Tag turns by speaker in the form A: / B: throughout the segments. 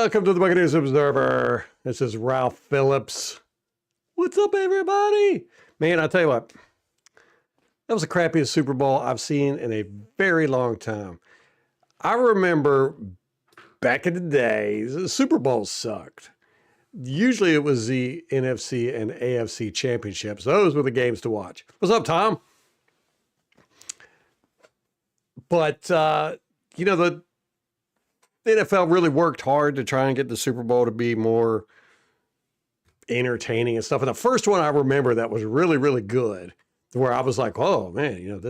A: Welcome to the Buccaneers Observer. This is Ralph Phillips. What's up, everybody? Man, I tell you what, that was the crappiest Super Bowl I've seen in a very long time. I remember back in the day, the Super Bowls sucked. Usually it was the NFC and AFC championships. Those were the games to watch. What's up, Tom? But, the NFL really worked hard to try and get the Super Bowl to be more entertaining and stuff. And the first one I remember that was really, really good, where I was like, oh man,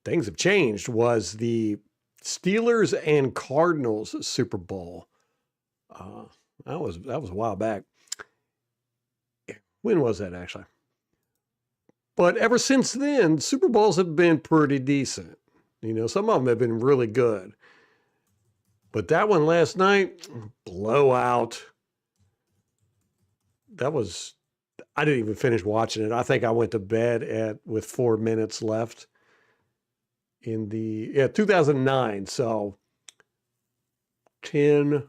A: things have changed, was the Steelers and Cardinals Super Bowl. That was a while back. When was that actually? But ever since then, Super Bowls have been pretty decent. Some of them have been really good. But that one last night, blowout. I didn't even finish watching it. I think I went to bed with 4 minutes left in 2009. So 10,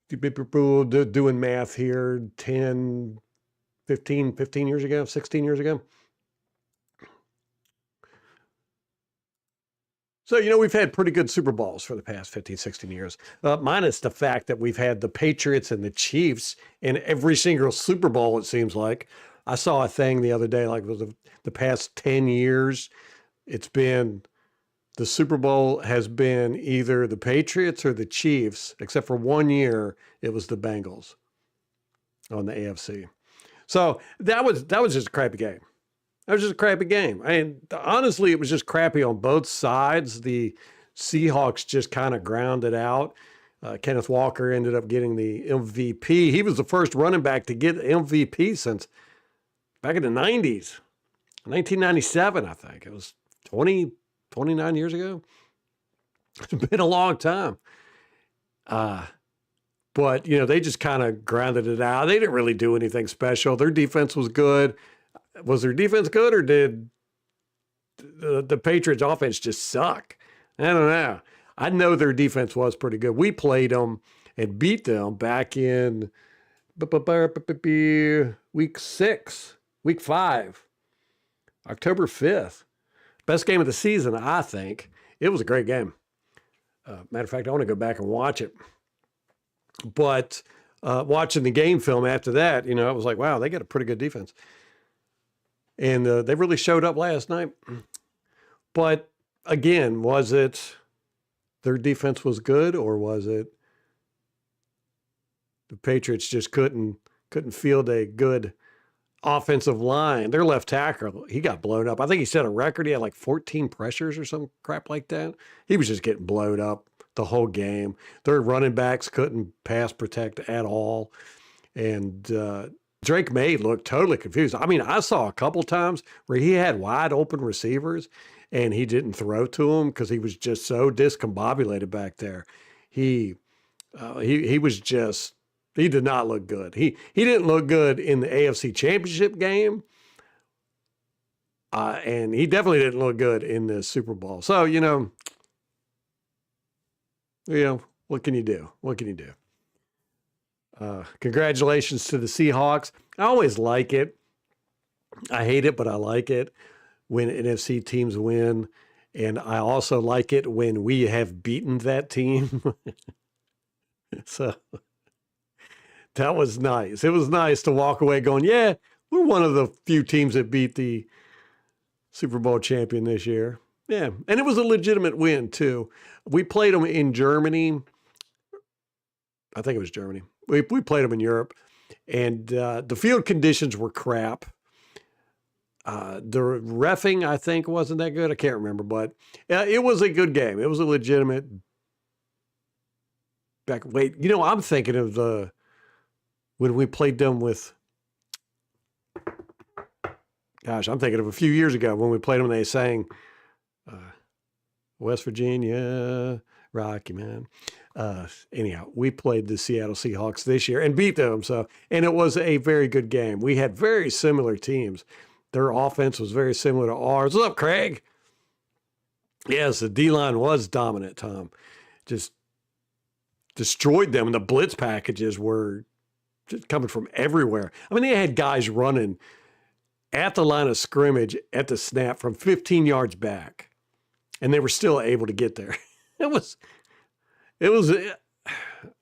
A: doing math here, 10, 15 years ago, 16 years ago. So, we've had pretty good Super Bowls for the past 15, 16 years, minus the fact that we've had the Patriots and the Chiefs in every single Super Bowl, it seems like. I saw a thing the other day, like it was the past 10 years, the Super Bowl has been either the Patriots or the Chiefs, except for 1 year, it was the Bengals on the AFC. So that was just a crappy game. That was just a crappy game. Honestly, it was just crappy on both sides. The Seahawks just kind of grounded out. Kenneth Walker ended up getting the MVP. He was the first running back to get MVP since back in the 90s. 1997, I think. It was 29 years ago. It's been a long time. But, they just kind of grounded it out. They didn't really do anything special. Their defense was good. Was their defense good, or did the Patriots offense just suck? I don't know. I know their defense was pretty good. We played them and beat them back in week 5, October 5th. Best game of the season, I think. It was a great game. Matter of fact, I want to go back and watch it. But watching the game film after that, I was like, wow, they got a pretty good defense. And they really showed up last night. But again, was it their defense was good, or was it the Patriots just couldn't field a good offensive line? Their left tackle, he got blown up. I think he set a record. He had like 14 pressures or some crap like that. He was just getting blown up the whole game. Their running backs couldn't pass protect at all. And Drake May looked totally confused. I saw a couple times where he had wide open receivers and he didn't throw to them because he was just so discombobulated back there. He did not look good. He didn't look good in the AFC Championship game. And he definitely didn't look good in the Super Bowl. So, what can you do? What can you do? Congratulations to the Seahawks. I always like it. I hate it, but I like it when NFC teams win. And I also like it when we have beaten that team. So that was nice. It was nice to walk away going, yeah, we're one of the few teams that beat the Super Bowl champion this year. Yeah. And it was a legitimate win too. We played them in Germany. I think it was Germany. We played them in Europe, and the field conditions were crap. The reffing, I think, wasn't that good. I can't remember, but it was a good game. It was a legitimate I'm thinking of when we played them with, I'm thinking of a few years ago when we played them and they sang West Virginia, Rocky Man. Anyhow, we played the Seattle Seahawks this year and beat them. And it was a very good game. We had very similar teams. Their offense was very similar to ours. What's up, Craig? Yes, the D-line was dominant, Tom. Just destroyed them. And the blitz packages were just coming from everywhere. I mean, they had guys running at the line of scrimmage at the snap from 15 yards back, and they were still able to get there. It was,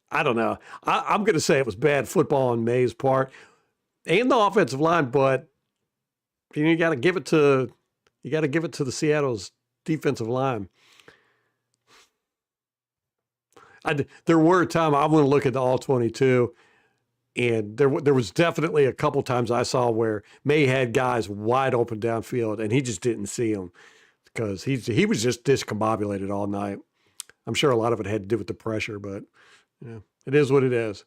A: I don't know. I'm going to say it was bad football on May's part and the offensive line, but you got to give it to the Seattle's defensive line. There were a time I want to look at the all 22, and there was definitely a couple times I saw where May had guys wide open downfield, and he just didn't see them because he was just discombobulated all night. I'm sure a lot of it had to do with the pressure, but it is what it is.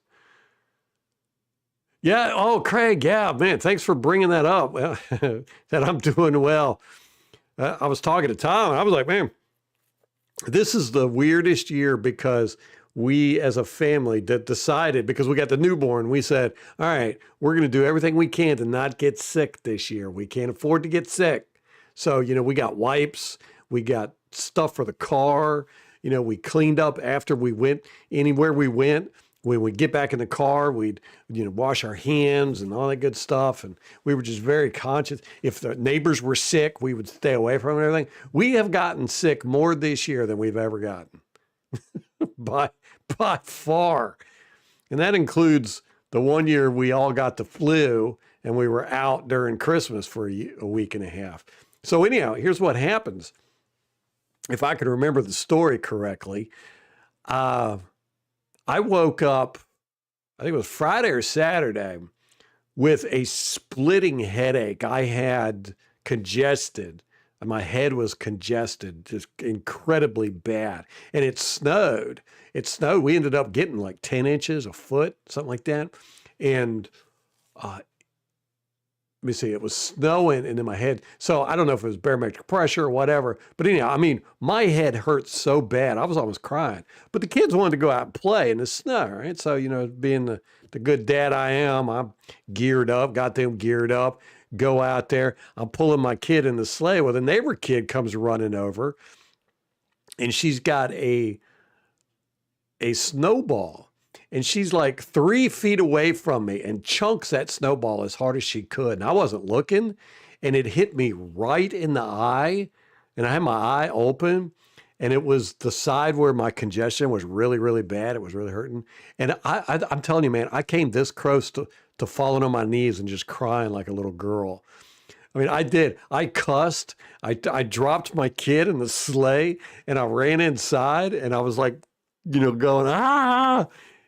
A: Yeah. Oh, Craig. Yeah, man. Thanks for bringing that up. That I'm doing well. I was talking to Tom, and I was like, man, this is the weirdest year because we as a family decided, because we got the newborn, we said, all right, we're going to do everything we can to not get sick this year. We can't afford to get sick. So, we got wipes, we got stuff for the car. We cleaned up after we went anywhere we went. When we get back in the car, we'd, wash our hands and all that good stuff. And we were just very conscious. If the neighbors were sick, we would stay away from everything. We have gotten sick more this year than we've ever gotten by far. And that includes the one year we all got the flu and we were out during Christmas for a week and a half. So anyhow, here's what happens. If I can remember the story correctly, I woke up, I think it was Friday or Saturday, with a splitting headache. I had congested, and my head was congested, just incredibly bad. And it snowed. We ended up getting like 10 inches, a foot, something like that. And let me see, it was snowing and in my head. So I don't know if it was barometric pressure or whatever. But anyhow, I mean, my head hurt so bad. I was almost crying. But the kids wanted to go out and play in the snow, right? So, being the good dad I am, I'm geared up, got them geared up, go out there. I'm pulling my kid in the sleigh. Well, the neighbor kid comes running over, and she's got a snowball. And she's like 3 feet away from me and chunks that snowball as hard as she could. And I wasn't looking, and it hit me right in the eye. And I had my eye open, and it was the side where my congestion was really, really bad. It was really hurting. And I'm telling you, man, I came this close to falling on my knees and just crying like a little girl. I mean, I did. I cussed. I dropped my kid in the sleigh, and I ran inside, and I was like, going, ah.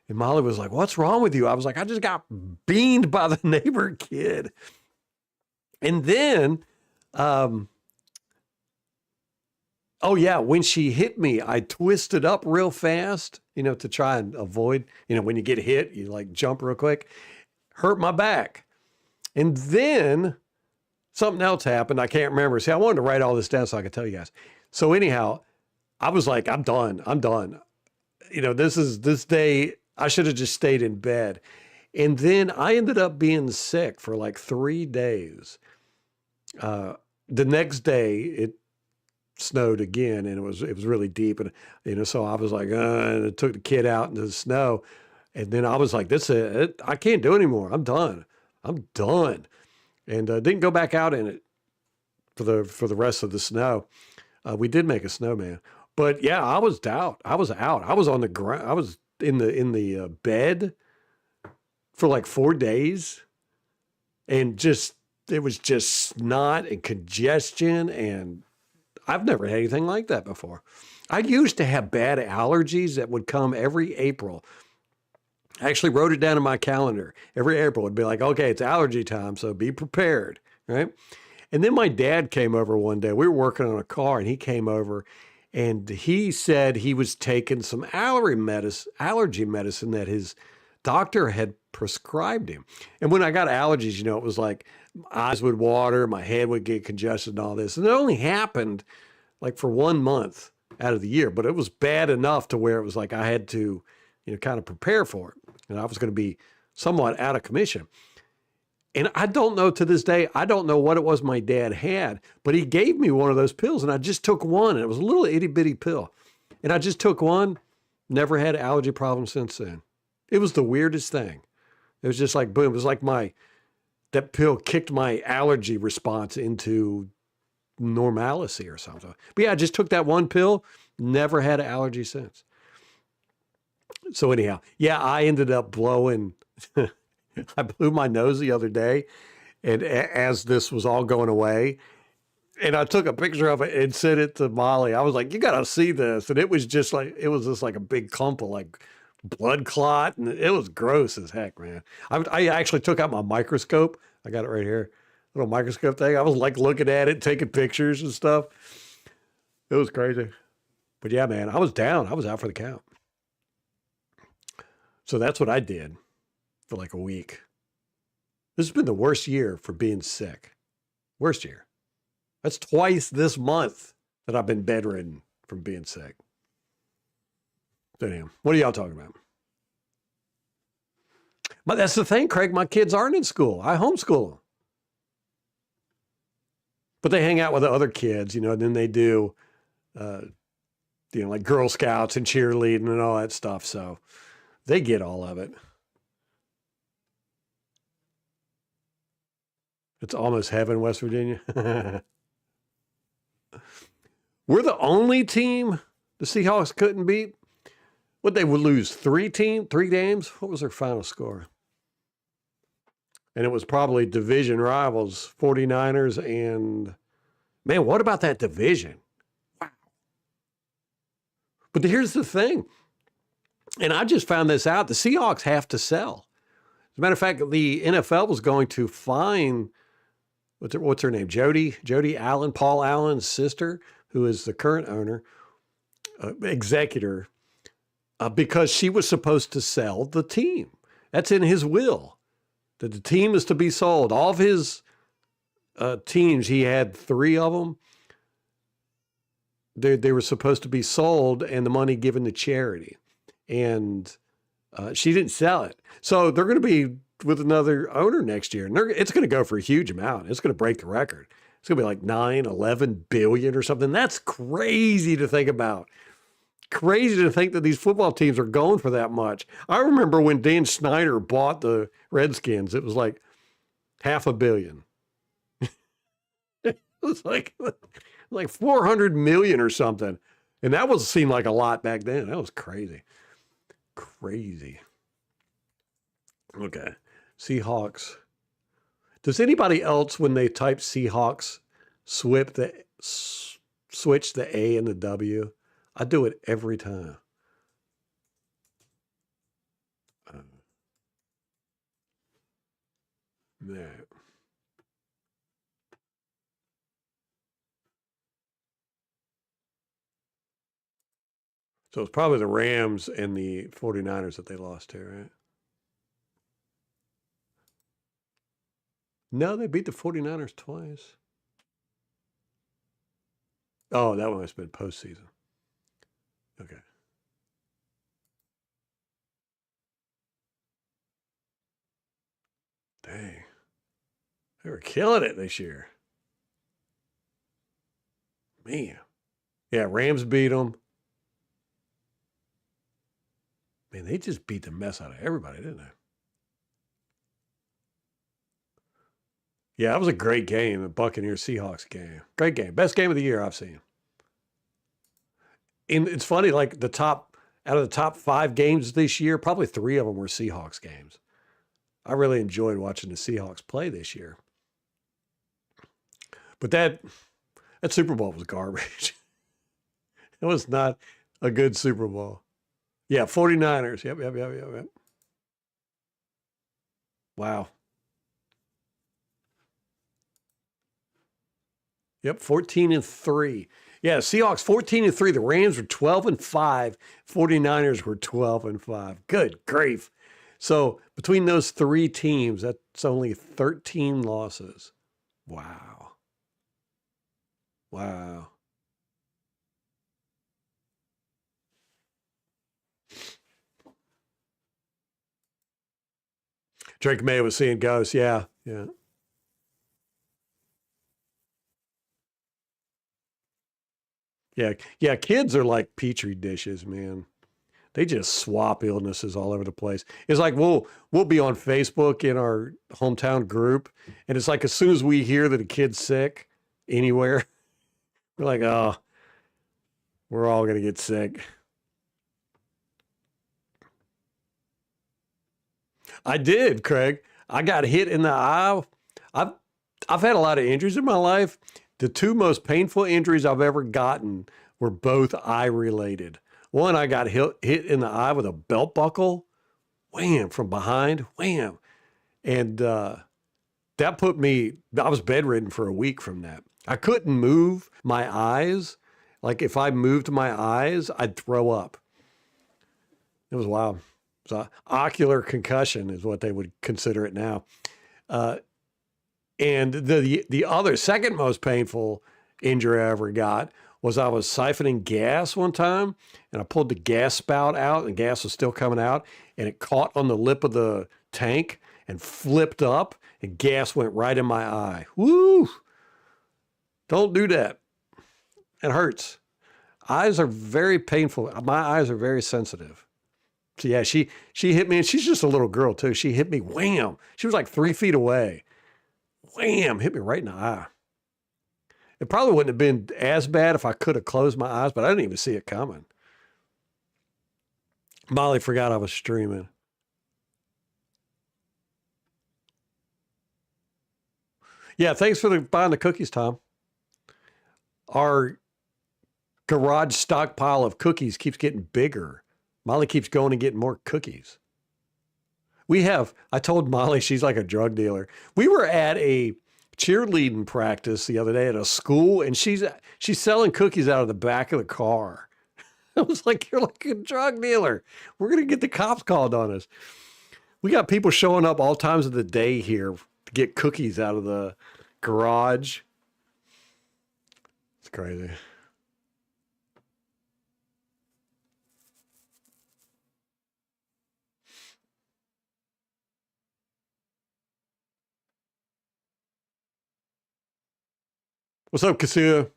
A: And Molly was like, what's wrong with you? I was like, I just got beamed by the neighbor kid. And then, when she hit me, I twisted up real fast, to try and avoid, when you get hit, you like jump real quick, hurt my back. And then something else happened. I can't remember. See, I wanted to write all this down so I could tell you guys. So anyhow, I was like, I'm done. This day, I should have just stayed in bed. And then I ended up being sick for like 3 days. The next day it snowed again, and it was really deep. And, so I was like, and I took the kid out into the snow. And then I was like, this is it. I can't do it anymore. I'm done. And didn't go back out in it for the rest of the snow. We did make a snowman, but yeah, I was out. I was on the ground. I was in the bed for like 4 days, and it was just snot and congestion, and I've never had anything like that before. I used to have bad allergies that would come every April. I actually wrote it down in my calendar. Every April it'd be like, okay, it's allergy time, so be prepared, right? And then my dad came over one day. We were working on a car, and he came over, and he said he was taking some allergy medicine that his doctor had prescribed him. And when I got allergies, it was like my eyes would water, my head would get congested and all this. And it only happened like for 1 month out of the year, but it was bad enough to where it was like I had to, kind of prepare for it. And I was going to be somewhat out of commission. And I don't know to this day, I don't know what it was my dad had, but he gave me one of those pills, and I just took one, and it was a little itty bitty pill. And I just took one. Never had allergy problems since then. It was the weirdest thing. It was just like boom. It was like that pill kicked my allergy response into normalcy or something. But yeah, I just took that one pill, never had an allergy since. So anyhow, yeah, I ended up blowing, I blew my nose the other day. And as this was all going away, and I took a picture of it and sent it to Molly. I was like, you got to see this. And it was just like a big clump of like blood clot. And it was gross as heck, man. I actually took out my microscope. I got it right here, little microscope thing. I was like looking at it, taking pictures and stuff. It was crazy. But yeah, man, I was down. I was out for the count. So that's what I did for like a week. This has been the worst year for being sick. Worst year. That's twice this month that I've been bedridden from being sick. Damn. What are y'all talking about? But that's the thing, Craig. My kids aren't in school. I homeschool them. But they hang out with the other kids, and then they do, uh, like Girl Scouts and cheerleading and all that stuff. So they get all of it. It's almost heaven, West Virginia. We're the only team the Seahawks couldn't beat. What, they would lose three games? What was their final score? And it was probably division rivals, 49ers and, man, what about that division? Wow. But here's the thing, and I just found this out, the Seahawks have to sell. As a matter of fact, the NFL was going to fine, what's her name? Jody Allen, Paul Allen's sister, who is the current owner, executor, because she was supposed to sell the team. That's in his will, that the team is to be sold. All of his teams, he had three of them. They were supposed to be sold and the money given to charity. And she didn't sell it. So they're going to be with another owner next year. And it's going to go for a huge amount. It's going to break the record. It's going to be like 11 billion or something. That's crazy to think about. Crazy to think that these football teams are going for that much. I remember when Dan Snyder bought the Redskins, it was like $500 million. It was like 400 million or something. And that seemed like a lot back then. That was crazy. Crazy. Okay. Seahawks. Does anybody else, when they type Seahawks, switch the A and the W? I do it every time. No. So it's probably the Rams and the 49ers that they lost to, right? No, they beat the 49ers twice. Oh, that one must have been postseason. Okay. Dang. They were killing it this year. Man. Yeah, Rams beat them. Man, they just beat the mess out of everybody, didn't they? Yeah, that was a great game, the Buccaneers Seahawks game. Great game. Best game of the year I've seen. And it's funny, like out of the top 5 games this year, probably 3 of them were Seahawks games. I really enjoyed watching the Seahawks play this year. But that Super Bowl was garbage. It was not a good Super Bowl. Yeah, 49ers. Yep. Wow. Yep, 14-3. Yeah, Seahawks 14-3. The Rams were 12-5. 49ers were 12-5. Good grief. So between those 3 teams, that's only 13 losses. Wow. Wow. Drake May was seeing ghosts. Yeah. Yeah. Kids are like petri dishes, man. They just swap illnesses all over the place. It's like we'll be on Facebook in our hometown group, and it's like as soon as we hear that a kid's sick anywhere, we're like, oh, we're all gonna get sick. I did, Craig. I got hit in the eye. I've I've had a lot of injuries in my life. The two most painful injuries I've ever gotten were both eye related. One, I got hit in the eye with a belt buckle, wham, from behind, wham. And that put me, I was bedridden for a week from that. I couldn't move my eyes. Like if I moved my eyes, I'd throw up. It was wild. So ocular concussion is what they would consider it now. Uh, and the other second most painful injury I ever got was I was siphoning gas one time and I pulled the gas spout out and gas was still coming out and it caught on the lip of the tank and flipped up and gas went right in my eye. Woo! Don't do that. It hurts. Eyes are very painful. My eyes are very sensitive. So yeah, she hit me and she's just a little girl too. She hit me, wham. She was like 3 feet away. Wham, hit me right in the eye. It probably wouldn't have been as bad if I could have closed my eyes, but I didn't even see it coming. Molly forgot I was streaming. Yeah, thanks for buying the cookies, Tom. Our garage stockpile of cookies keeps getting bigger. Molly keeps going and getting more cookies. I told Molly she's like a drug dealer. We were at a cheerleading practice the other day at a school, and she's selling cookies out of the back of the car. I was like, you're like a drug dealer. We're going to get the cops called on us. We got people showing up all times of the day here to get cookies out of the garage. It's crazy. What's up, Cassia?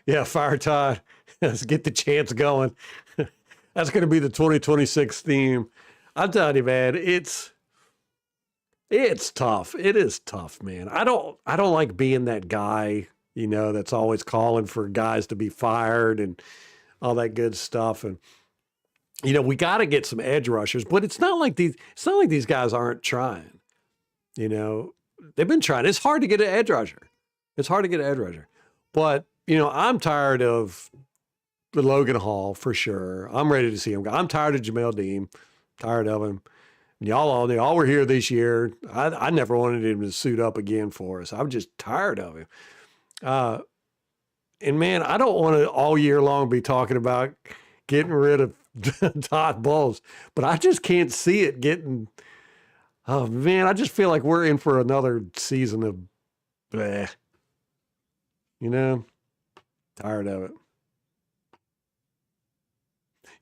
A: Yeah, Fire Tide. Let's get the chants going. That's going to be the 2026 theme. I'm telling you, man, it's tough. It is tough, man. I don't like being that guy, that's always calling for guys to be fired and all that good stuff. And we got to get some edge rushers, but it's not like these guys aren't trying. You know, they've been trying. It's hard to get an edge rusher. It's hard to get an edge rusher. But, I'm tired of the Logan Hall for sure. I'm ready to see him go. I'm tired of Jamel Dean. Tired of him. And y'all were here this year. I never wanted him to suit up again for us. I'm just tired of him. Uh, and man, I don't want to all year long be talking about getting rid of Todd Bowles, but I just can't see it getting. Oh man, I just feel like we're in for another season of bleh. You know, tired of it.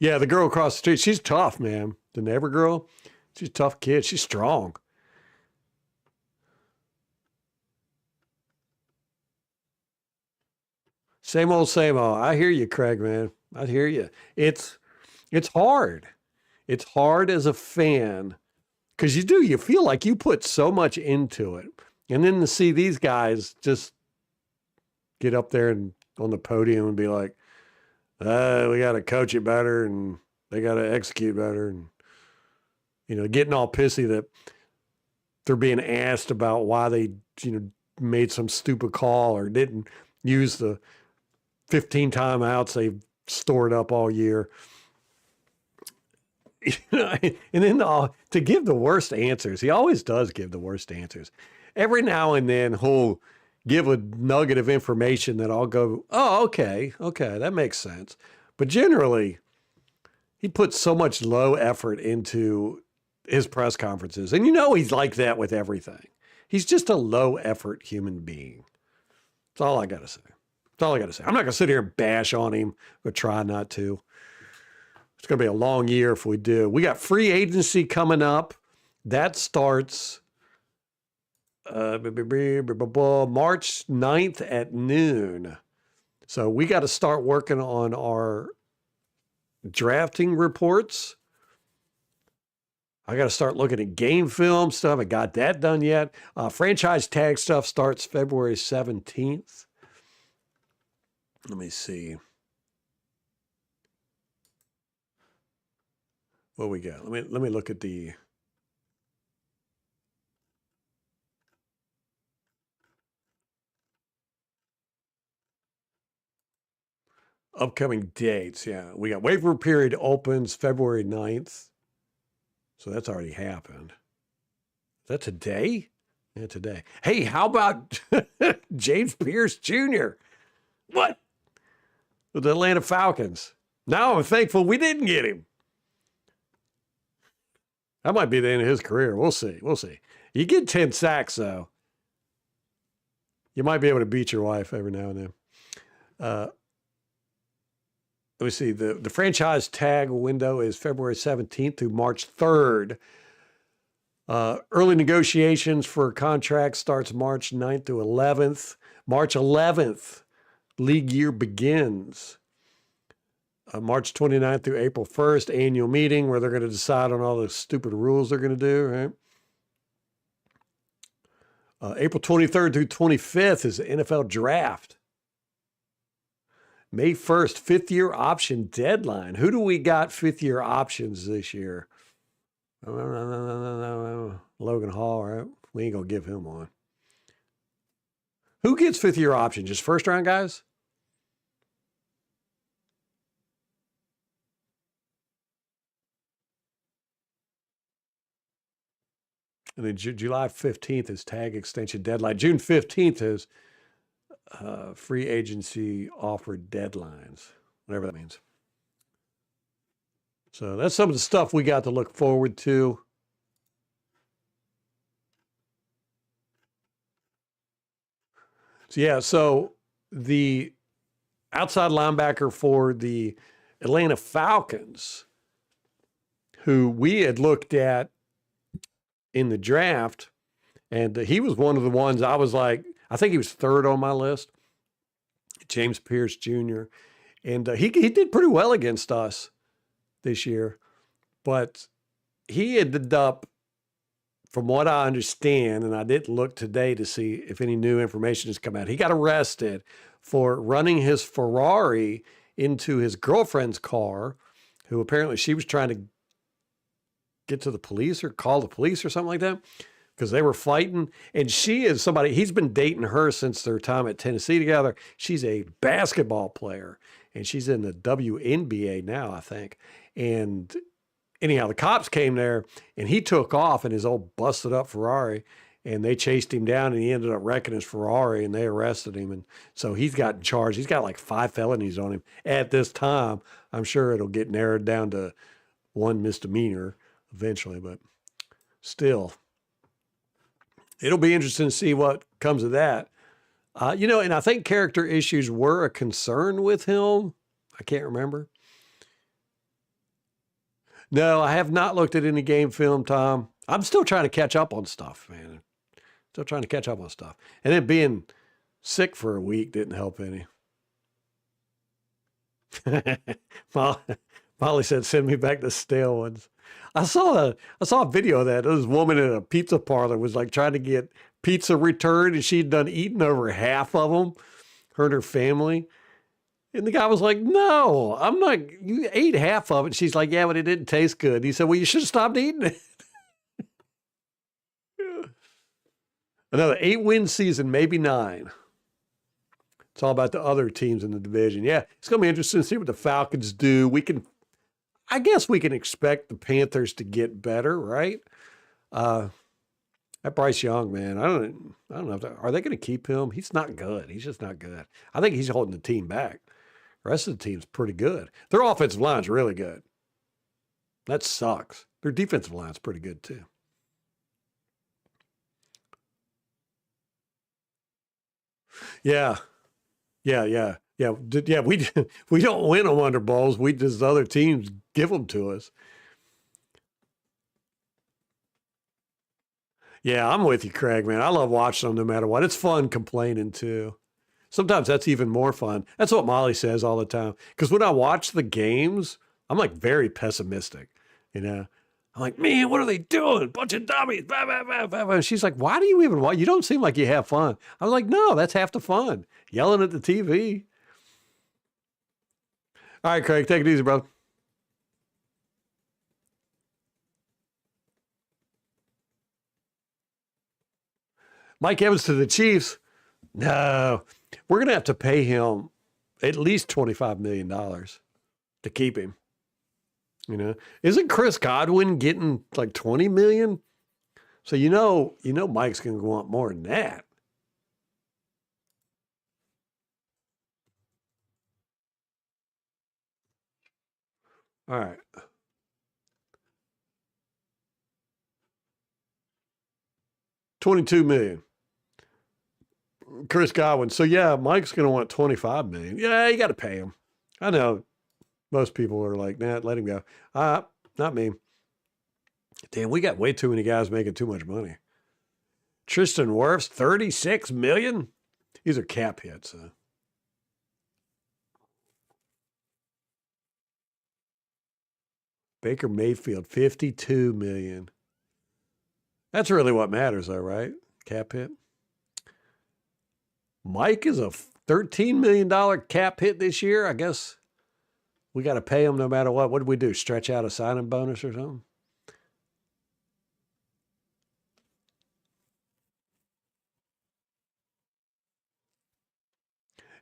A: Yeah, the girl across the street, she's tough, man. The neighbor girl, she's a tough kid. She's strong. Same old, same old. I hear you, Craig, man. I hear you. It's it's hard. It's hard as a fan because you feel like you put so much into it. And then to see these guys just get up there and on the podium and be like, we got to coach it better and they got to execute better. And, getting all pissy that they're being asked about why they, made some stupid call or didn't use the 15 timeouts they've stored up all year. And then to give the worst answers, he always does give the worst answers. Every now and then he'll give a nugget of information that I'll go, oh, okay, that makes sense. But generally, he puts so much low effort into his press conferences. And he's like that with everything. He's just a low effort human being. That's all I got to say. That's all I got to say. I'm not going to sit here and bash on him, but try not to. It's going to be a long year if we do. We got free agency coming up. That starts March 9th at noon. So we got to start working on our drafting reports. I got to start looking at game film stuff. I got that done yet. Franchise tag stuff starts February 17th. Let me see. What we got? Let me look at the upcoming dates. Yeah, we got waiver period opens February 9th. So that's already happened. Is that today? Yeah, today. Hey, how about James Pierce Jr.? What? With the Atlanta Falcons. Now I'm thankful we didn't get him. That might be the end of his career. We'll see. We'll see. You get 10 sacks, though. You might be able to beat your wife every now and then. Let me see. The franchise tag window is February 17th through March 3rd. Early negotiations for contracts starts March 9th to 11th. March 11th, league year begins. March 29th through April 1st, annual meeting where they're going to decide on all the stupid rules they're going to do, right? April 23rd through 25th is the NFL draft. May 1st, fifth-year option deadline. Who do we got fifth-year options this year? Logan Hall, right? We ain't going to give him one. Who gets fifth-year option? Just first-round guys? And then July 15th is tag extension deadline. June 15th is free agency offer deadlines, whatever that means. So that's some of the stuff we got to look forward to. So yeah, so the outside linebacker for the Atlanta Falcons, who we had looked at in the draft, and he was one of the ones I was like, I think he was third on my list, James Pierce Jr. And he did pretty well against us this year, but he ended up, from what I understand, and I didn't look today to see if any new information has come out, he got arrested for running his Ferrari into his girlfriend's car, who apparently she was trying to get to the police or call the police or something like that, because they were fighting. And she is somebody, he's been dating her since their time at Tennessee together. She's a basketball player, and she's in the WNBA now, I think. And anyhow, the cops came there, and he took off in his old busted up Ferrari, and they chased him down, and he ended up wrecking his Ferrari, and they arrested him. And so he's gotten charged. He's got like 5 felonies on him at this time. I'm sure it'll get narrowed down to one misdemeanor eventually, but still, it'll be interesting to see what comes of that. And I think character issues were a concern with him. I can't remember. No, I have not looked at any game film, Tom. I'm still trying to catch up on stuff, man. Still trying to catch up on stuff. And then being sick for a week didn't help any. Molly said, send me back the stale ones. I saw a video of that. This woman in a pizza parlor was like trying to get pizza returned, and she'd done eating over half of them, her and her family. And the guy was like, no, I'm not, you ate half of it. She's like, yeah, but it didn't taste good. He said, well, you should have stopped eating it. Another 8-win season, maybe 9. It's all about the other teams in the division. Yeah, it's going to be interesting to see what the Falcons do. I guess we can expect the Panthers to get better, right? That Bryce Young, man, I don't know. Are they going to keep him? He's not good. He's just not good. I think he's holding the team back. The rest of the team's pretty good. Their offensive line's really good. That sucks. Their defensive line's pretty good too. Yeah. Yeah. We don't win them under balls. We just other teams give them to us. Yeah, I'm with you, Craig, man. I love watching them no matter what. It's fun complaining too. Sometimes that's even more fun. That's what Molly says all the time. Because when I watch the games, I'm like very pessimistic, you know. I'm like, man, what are they doing? Bunch of dummies. Blah, blah, blah, blah, blah. She's like, why do you even want? You don't seem like you have fun. I was like, no, that's half the fun. Yelling at the TV. All right, Craig, take it easy, bro. Mike Evans to the Chiefs. No, we're gonna have to pay him at least $25 million to keep him. You know, isn't Chris Godwin getting like 20 million? So Mike's gonna want more than that. All right, 22 million. Chris Godwin. So yeah, Mike's gonna want 25 million. Yeah, you got to pay him. I know most people are like, nah, let him go. Not me. Damn, we got way too many guys making too much money. Tristan Wirfs, 36 million. These are cap hits. Baker Mayfield, 52 million. That's really what matters, though, right? Cap hit. Mike is a $13 million cap hit this year. I guess we got to pay him no matter what. What did we do? Stretch out a signing bonus or something?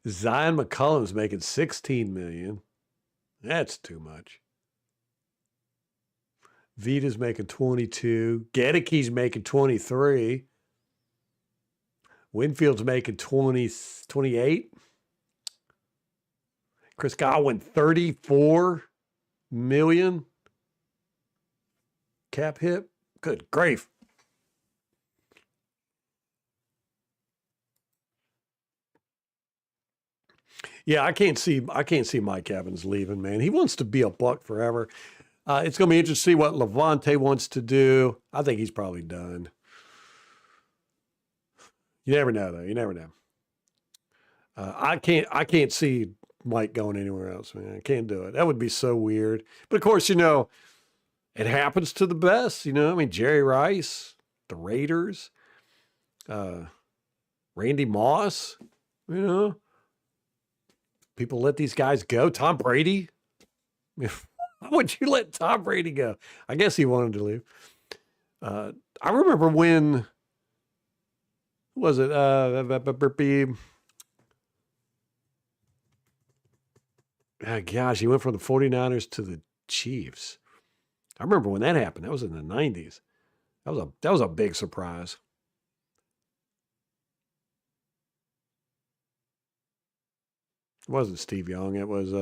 A: Zion McCullum's making 16 million. That's too much. Vita's making 22. Gedeke's making 23. Winfield's making 20, 28. Chris Godwin, 34 million cap hit. Good grief. Yeah, I can't see Mike Evans leaving, man. He wants to be a Buck forever. It's going to be interesting to see what Levante wants to do. I think he's probably done. You never know, though. You never know. I can't see Mike going anywhere else, man. I can't do it. That would be so weird. But of course, it happens to the best. I mean, Jerry Rice, the Raiders, uh, Randy Moss. You know, people let these guys go. Tom Brady. Why would you let Tom Brady go? I guess he wanted to leave. I remember when was it? Gosh, he went from the 49ers to the Chiefs. I remember when that happened. That was in the 90s. That was a big surprise. It wasn't Steve Young. It was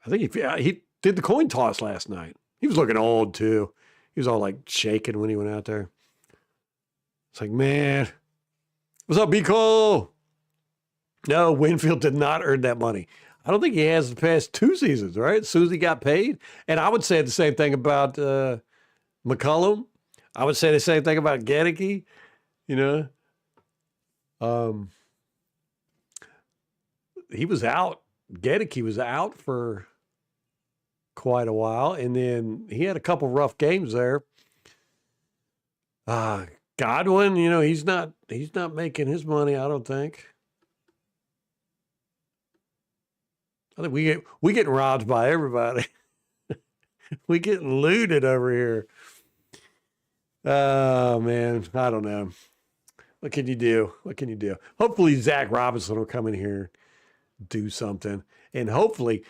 A: I think he did the coin toss last night. He was looking old too. He was all like shaking when he went out there. It's like, man, what's up, B Cole? No, Winfield did not earn that money. I don't think he has the past 2 seasons, right? Susie got paid. And I would say the same thing about McCullum. I would say the same thing about Gedeke, you know. Um, he was out. Gedeke was out for quite a while, and then he had a couple rough games there. Uh Godwin, he's not making his money, I don't think. I think we getting robbed by everybody. We getting looted over here. Oh man, I don't know. What can you do? What can you do? Hopefully Zach Robinson will come in here, do something, and hopefully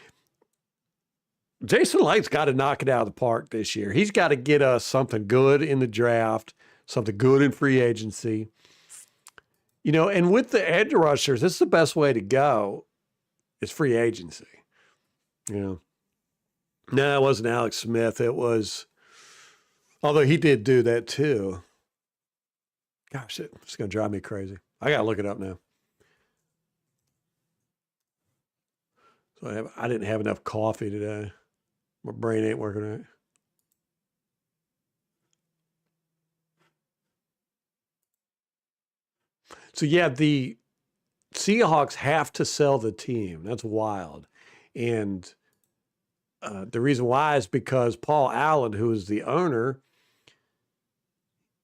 A: Jason Light's got to knock it out of the park this year. He's got to get us something good in the draft, something good in free agency. And with the edge rushers, this is the best way to go. It's free agency. You know, no, it wasn't Alex Smith. It was, although he did do that too. Gosh, it's going to drive me crazy. I got to look it up now. So I didn't have enough coffee today. My brain ain't working right. So yeah, Seahawks have to sell the team. That's wild. And the reason why is because Paul Allen, who is the owner,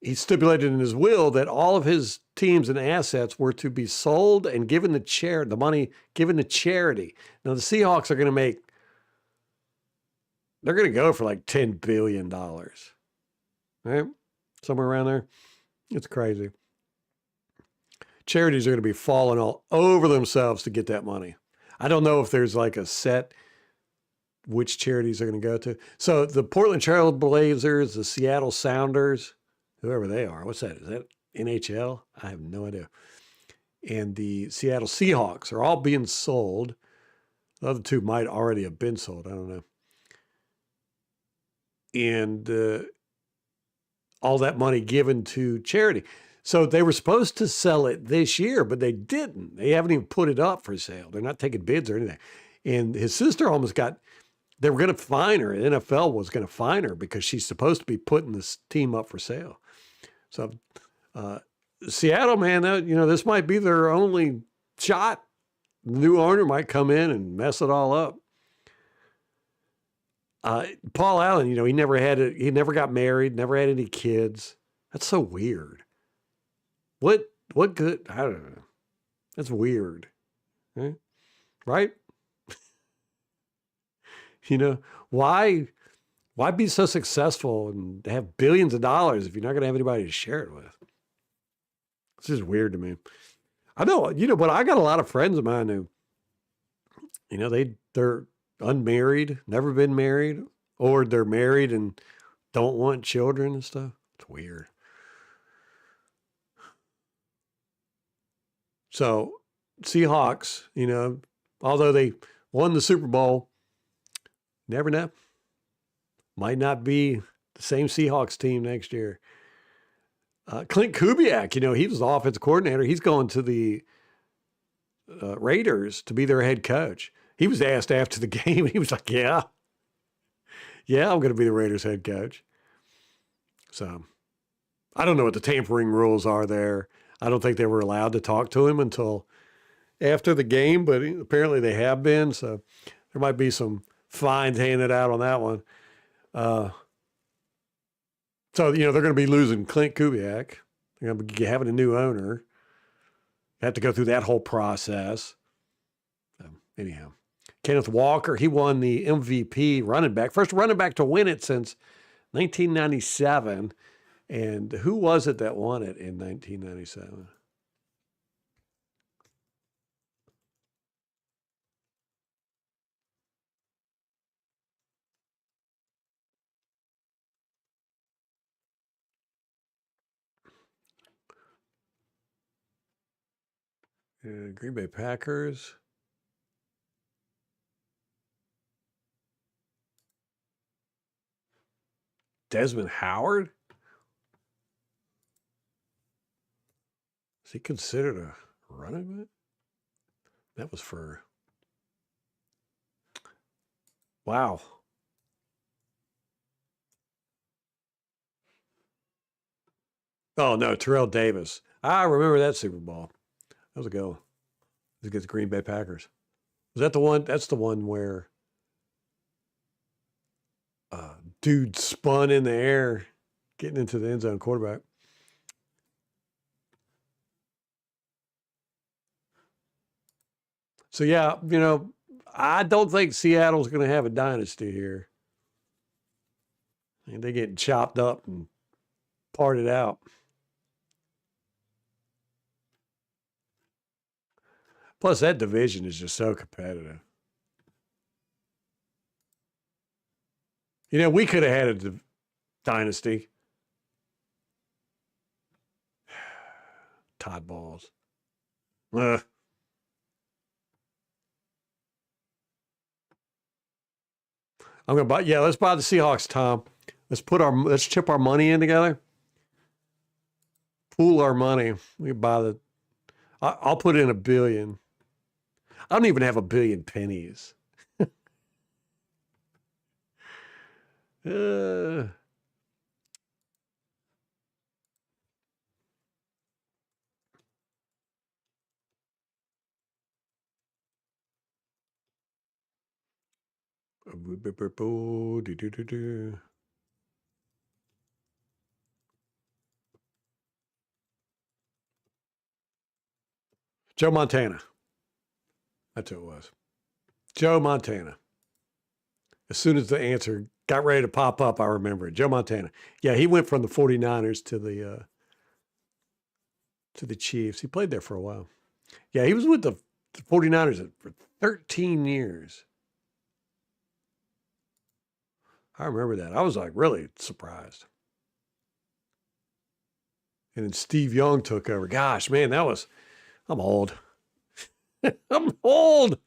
A: he stipulated in his will that all of his teams and assets were to be sold and given to charity, the money given to charity. Now the Seahawks are going to make, they're going to go for like $10 billion, right? Somewhere around there. It's crazy. Charities are going to be falling all over themselves to get that money. I don't know if there's like a set which charities are going to go to. So the Portland Trail Blazers, the Seattle Sounders, whoever they are, what's that? Is that NHL? I have no idea. And the Seattle Seahawks are all being sold. The other two might already have been sold. I don't know. And all that money given to charity. So they were supposed to sell it this year, but they didn't. They haven't even put it up for sale. They're not taking bids or anything. And his sister almost got, they were going to fine her. The NFL was going to fine her because she's supposed to be putting this team up for sale. So Seattle, man, this might be their only shot. The new owner might come in and mess it all up. Paul Allen, he never got married, never had any kids. That's so weird. What good? I don't know. That's weird. Right? Why be so successful and have billions of dollars if you're not going to have anybody to share it with? It's just weird to me. I know, but I got a lot of friends of mine who, they're unmarried, never been married, or they're married and don't want children and stuff. It's weird. So Seahawks, although they won the Super Bowl, never know. Might not be the same Seahawks team next year. Clint Kubiak, he was the offensive coordinator. He's going to the Raiders to be their head coach. He was asked after the game. He was like, yeah, I'm going to be the Raiders head coach. So I don't know what the tampering rules are there. I don't think they were allowed to talk to him until after the game, but apparently they have been. So there might be some fines handed out on that one. So, they're going to be losing Clint Kubiak. They're going to be having a new owner. Have to go through that whole process. Anyhow, Kenneth Walker, he won the MVP running back. First running back to win it since 1997. And who was it that won it in 1997? Green Bay Packers. Desmond Howard? Is he considered a running back? That was for... Wow. Oh, no, Terrell Davis. I remember that Super Bowl. That was a good one. It was against the Green Bay Packers. Was that the one? That's the one where dude spun in the air, getting into the end zone, quarterback. So, yeah, I don't think Seattle's going to have a dynasty here. They're getting chopped up and parted out. Plus, that division is just so competitive. We could have had a dynasty. Todd Balls. I'm gonna buy. Yeah, let's buy the Seahawks, Tom. Let's chip our money in together. Pool our money. We buy the. I'll put in $1 billion. I don't even have $1 billion pennies. uh, Joe Montana. That's who it was. Joe Montana. As soon as the answer got ready to pop up, I remember it. Joe Montana. Yeah, he went from the 49ers to the Chiefs. He played there for a while. Yeah, he was with the 49ers for 13 years. I remember that. I was like really surprised. And then Steve Young took over. Gosh, man, I'm old. I'm old.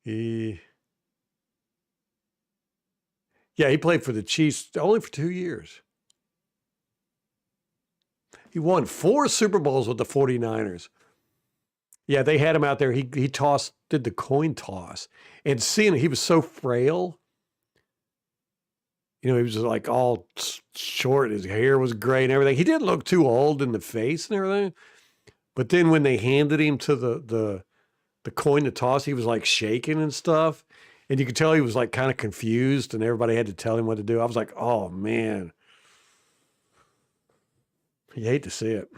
A: He played for the Chiefs only for 2 years. He won 4 Super Bowls with the 49ers. Yeah, they had him out there. He did the coin toss. And seeing he was so frail. He was just like all short. His hair was gray and everything. He didn't look too old in the face and everything. But then when they handed him to the coin to toss, he was like shaking and stuff. And you could tell he was like kind of confused and everybody had to tell him what to do. I was like, oh man. You hate to see it.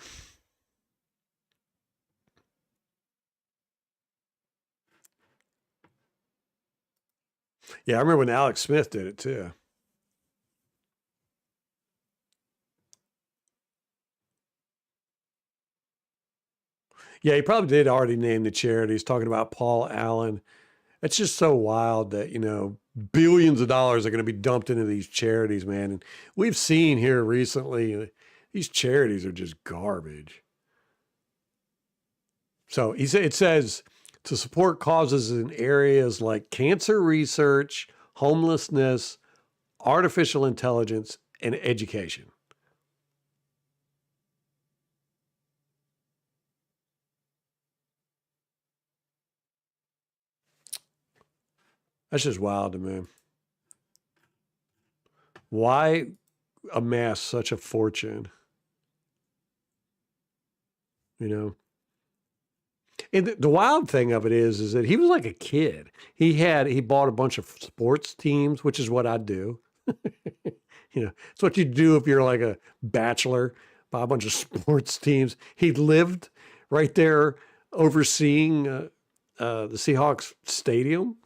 A: Yeah, I remember when Alex Smith did it too. Yeah, he probably did already name the charity. He's talking about Paul Allen. It's just so wild that, billions of dollars are going to be dumped into these charities, man. And we've seen here recently, these charities are just garbage. So it says to support causes in areas like cancer research, homelessness, artificial intelligence, and education. That's just wild to me. Why amass such a fortune? You know? And the wild thing of it is that he was like a kid. He bought a bunch of sports teams, which is what I do. It's what you do if you're like a bachelor, buy a bunch of sports teams. He lived right there overseeing the Seahawks stadium,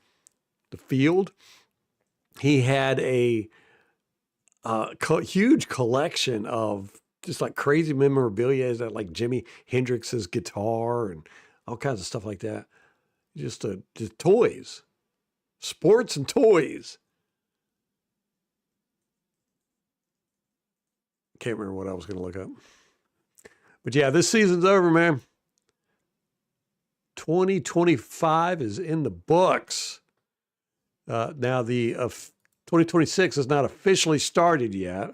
A: the field. He had a huge collection of just like crazy memorabilia, that like Jimi Hendrix's guitar and all kinds of stuff like that. Just toys, sports and toys. Can't remember what I was going to look up. But yeah, this season's over, man. 2025 is in the books. Now the 2026 has not officially started yet.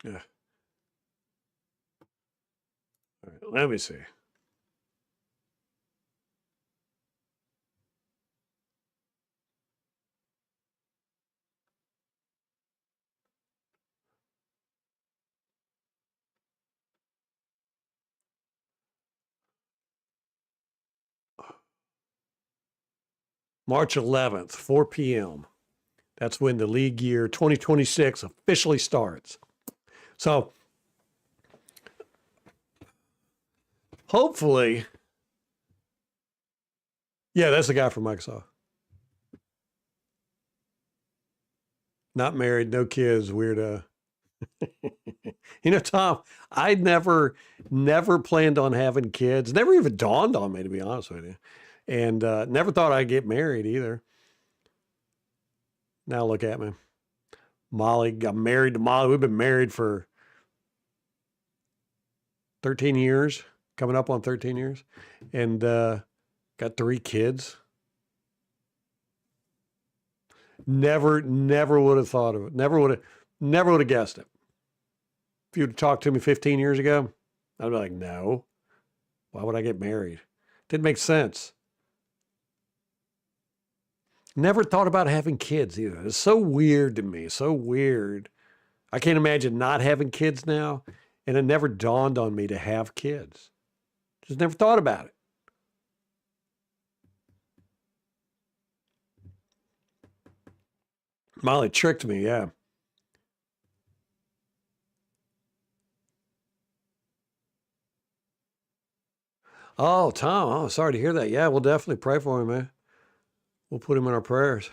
A: Yeah. All right, let me see. March 11th, 4 p.m. That's when the league year 2026 officially starts. So hopefully, yeah, that's the guy from Microsoft. Not married, no kids, weirdo. Tom, I never planned on having kids. Never even dawned on me, to be honest with you. And never thought I'd get married either. Now look at me. Molly got married to Molly. We've been married for 13 years, coming up on 13 years, and got 3 kids. Never would have thought of it. Never would have guessed it. If you'd talked to me 15 years ago, I'd be like, no. Why would I get married? Didn't make sense. Never thought about having kids either. It's so weird to me. So weird. I can't imagine not having kids now. And it never dawned on me to have kids. Just never thought about it. Molly tricked me, yeah. Oh, Tom. Oh, sorry to hear that. Yeah, we'll definitely pray for him, man. We'll put him in our prayers.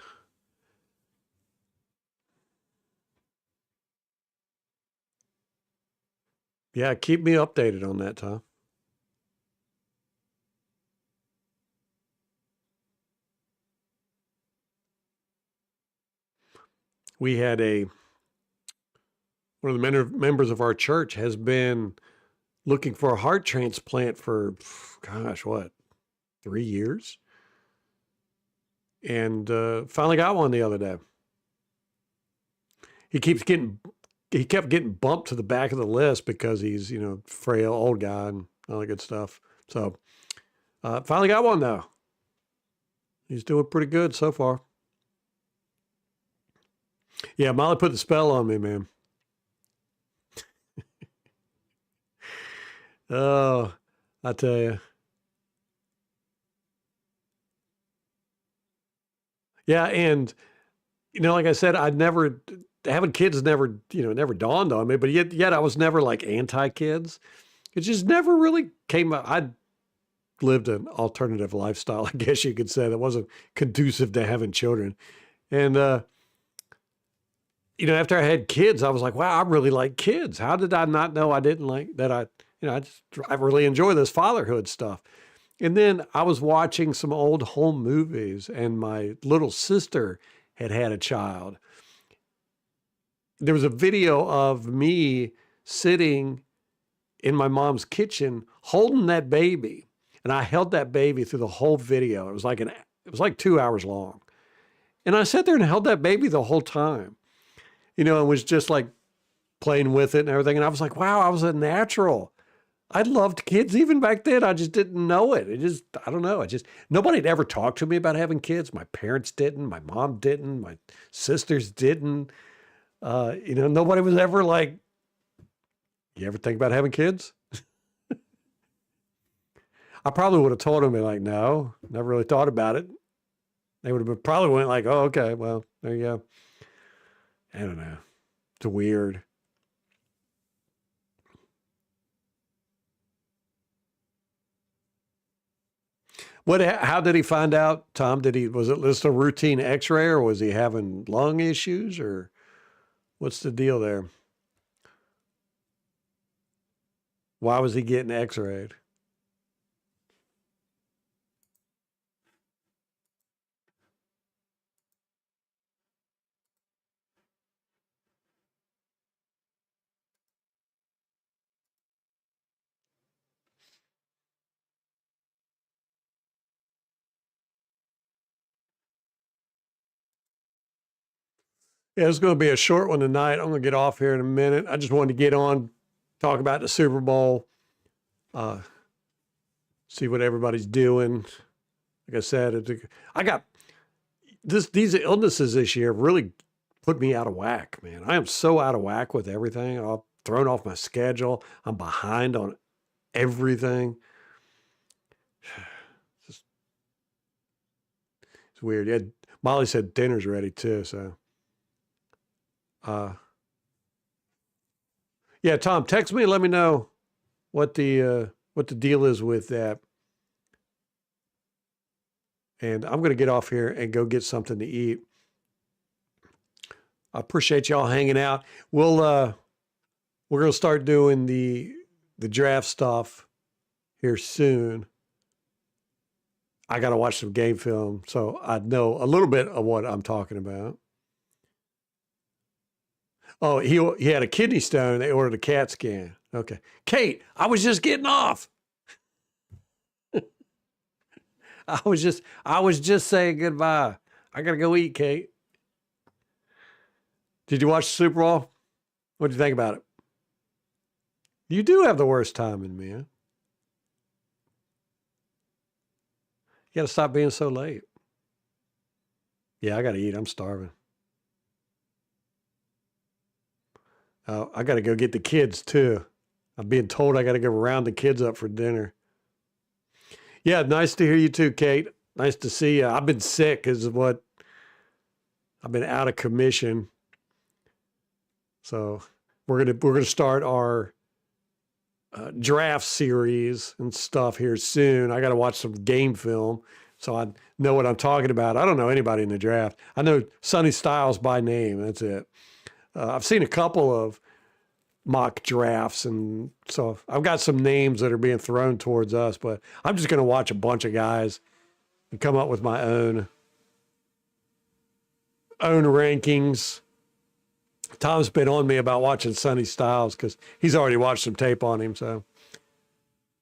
A: Yeah, keep me updated on that, Tom. We had one of the members of our church has been looking for a heart transplant for, gosh, what, 3 years? And finally got one the other day. He keeps getting, he kept getting bumped to the back of the list because he's, frail, old guy and all that good stuff. So finally got one though. He's doing pretty good so far. Yeah, Molly put the spell on me, man. Oh, I tell you. Yeah, and like I said, I'd never having kids never dawned on me, but yet I was never like anti-kids. It just never really came up. I lived an alternative lifestyle, I guess you could say, that wasn't conducive to having children. And after I had kids, I was like, wow, I really like kids. How did I not know I didn't like that? I really enjoy this fatherhood stuff. And then I was watching some old home movies, and my little sister had a child. There was a video of me sitting in my mom's kitchen holding that baby, and I held that baby through the whole video. It was like 2 hours long, and I sat there and held that baby the whole time, and was just like playing with it and everything. And I was like, wow, I was a natural. I loved kids even back then. I just didn't know it. I don't know. Nobody had ever talked to me about having kids. My parents didn't. My mom didn't. My sisters didn't. Nobody was ever like, you ever think about having kids? I probably would have told them, like, no, never really thought about it. They would have probably went like, oh, okay, well, there you go. I don't know. It's weird. How did he find out, Tom? Was it just a routine x-ray, or was he having lung issues, or what's the deal there? Why was he getting x-rayed? Yeah, it's going to be a short one tonight. I'm going to get off here in a minute. I just wanted to get on, talk about the Super Bowl, uh, see what everybody's doing. Like I said, I got these illnesses this year really put me out of whack, man. I am so out of whack with everything. I'm thrown off my schedule. I'm behind on everything. It's, it's weird. Yeah, Molly said dinner's ready too. So, uh, yeah, Tom, text me and let me know what the deal is with that. And I'm going to get off here and go get something to eat. I appreciate y'all hanging out. We're going to start doing the draft stuff here soon. I got to watch some game film so I know a little bit of what I'm talking about. Oh, he had a kidney stone. They ordered a CAT scan. Okay. Kate, I was just getting off. I was just saying goodbye. I gotta go eat, Kate. Did you watch the Super Bowl? What did you think about it? You do have the worst timing, man. You gotta stop being so late. Yeah, I gotta eat. I'm starving. I gotta go get the kids too. I'm being told I gotta go round the kids up for dinner. Yeah, nice to hear you too, Kate. Nice to see you. I've been sick, is what I've been out of commission. So we're gonna start our draft series and stuff here soon. I got to watch some game film so I know what I'm talking about. I don't know anybody in the draft. I know Sonny Styles by name. That's it. I've seen a couple of mock drafts, and so I've got some names that are being thrown towards us. But I'm just going to watch a bunch of guys and come up with my own rankings. Tom's been on me about watching Sonny Styles because he's already watched some tape on him. So,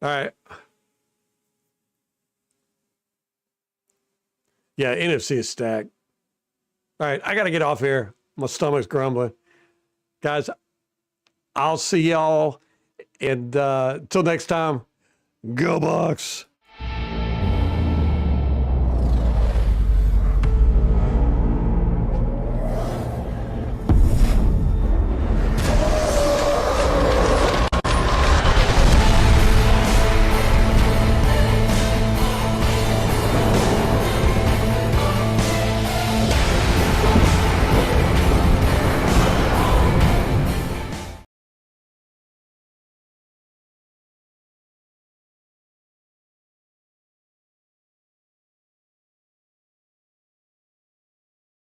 A: all right. Yeah, NFC is stacked. All right, I got to get off here. My stomach's grumbling. Guys, I'll see y'all. And until next time, go Bucks.